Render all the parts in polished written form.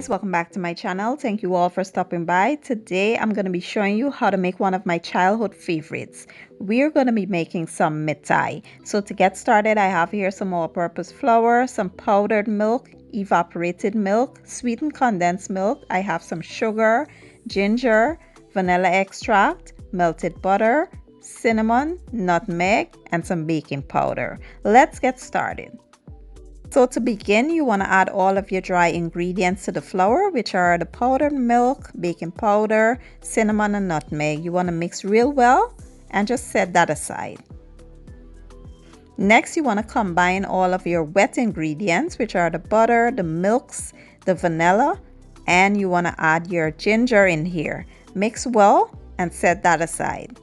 guys, welcome back to my channel. Thank you all for stopping by. Today I'm going to be showing you how to make one of my childhood favorites. We're going to be making some mitai. So to get started, I have here some all-purpose flour, some powdered milk, evaporated milk, sweetened condensed milk. I have some sugar, ginger, vanilla extract, melted butter, cinnamon, nutmeg, and some baking powder. Let's get started. So to begin, you want to add all of your dry ingredients to the flour, which are the powdered milk, baking powder, cinnamon, and nutmeg. You want to mix real well and just set that aside. Next, you want to combine all of your wet ingredients, which are the butter, the milks, the vanilla, and you want to add your ginger in here. Mix well and set that aside.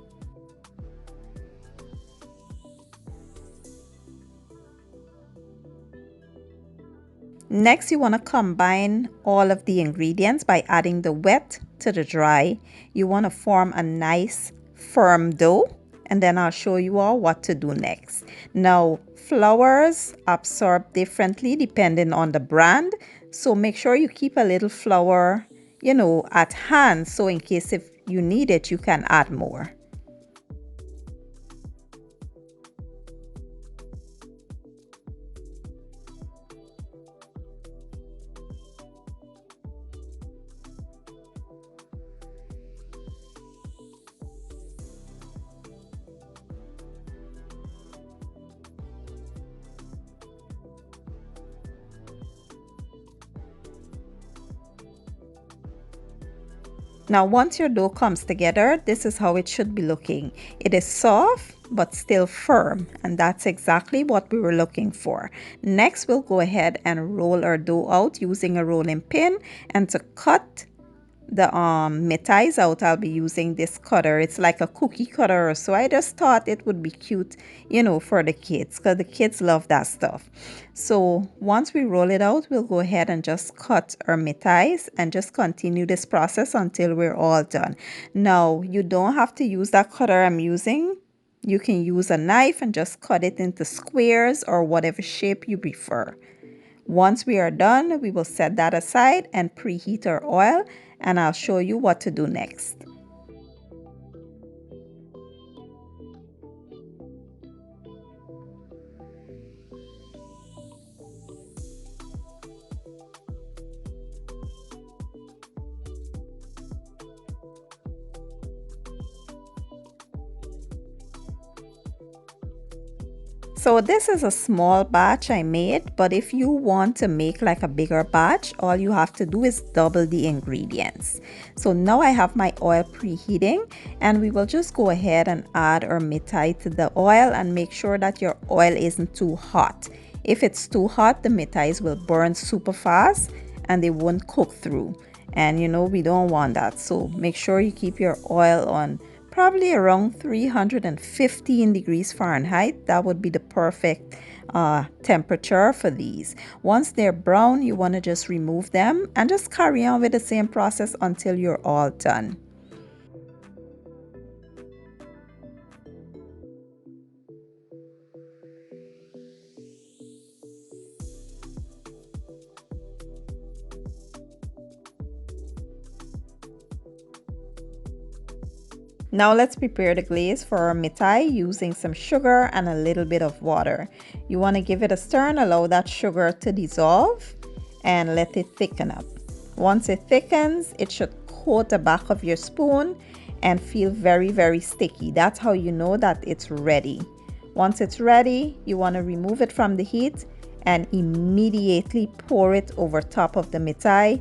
Next, you want to combine all of the ingredients by adding the wet to the dry. You want to form a nice firm dough, and then I'll show you all what to do next. Now, flours absorb differently depending on the brand, so make sure you keep a little flour, at hand, so in case if you need it, you can add more. Now, once your dough comes together, this is how it should be looking. It is soft, but still firm, and that's exactly what we were looking for. Next, we'll go ahead and roll our dough out using a rolling pin, and to cut the mitais out, I'll be using this cutter. It's like a cookie cutter, so I just thought it would be cute, for the kids, because the kids love that stuff. So once we roll it out, we'll go ahead and just cut our mitais and just continue this process until we're all done. Now, you don't have to use that cutter I'm using. You can use a knife and just cut it into squares or whatever shape you prefer. Once we are done, we will set that aside and preheat our oil, and I'll show you what to do next. So this is a small batch I made, but if you want to make like a bigger batch, all you have to do is double the ingredients. So now I have my oil preheating, and we will just go ahead and add our mitai to the oil and make sure that your oil isn't too hot. If it's too hot, the mitais will burn super fast and they won't cook through. And we don't want that. So make sure you keep your oil on probably around 315 degrees Fahrenheit. That would be the perfect temperature for these. Once they're brown, you want to just remove them and just carry on with the same process until you're all done. Now let's prepare the glaze for our mitai using some sugar and a little bit of water. You want to give it a stir and allow that sugar to dissolve and let it thicken up. Once it thickens, it should coat the back of your spoon and feel very, very sticky. That's how you know that it's ready. Once it's ready, you want to remove it from the heat and immediately pour it over top of the mitai.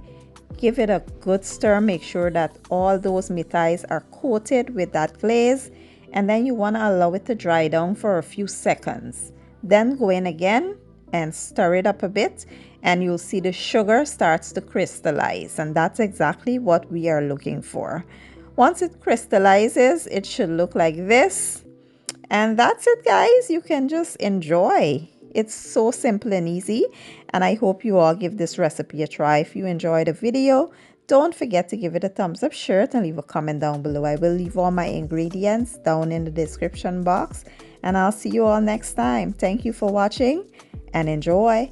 Give it a good stir. Make sure that all those mitais are coated with that glaze, and then you want to allow it to dry down for a few seconds. Then go in again and stir it up a bit, and you'll see the sugar starts to crystallize, and that's exactly what we are looking for. Once it crystallizes, it should look like this, and that's it, guys. You can just enjoy. It's so simple and easy, and I hope you all give this recipe a try. If you enjoyed the video, don't forget to give it a thumbs up, share it, and leave a comment down below. I will leave all my ingredients down in the description box, and I'll see you all next time. Thank you for watching and enjoy.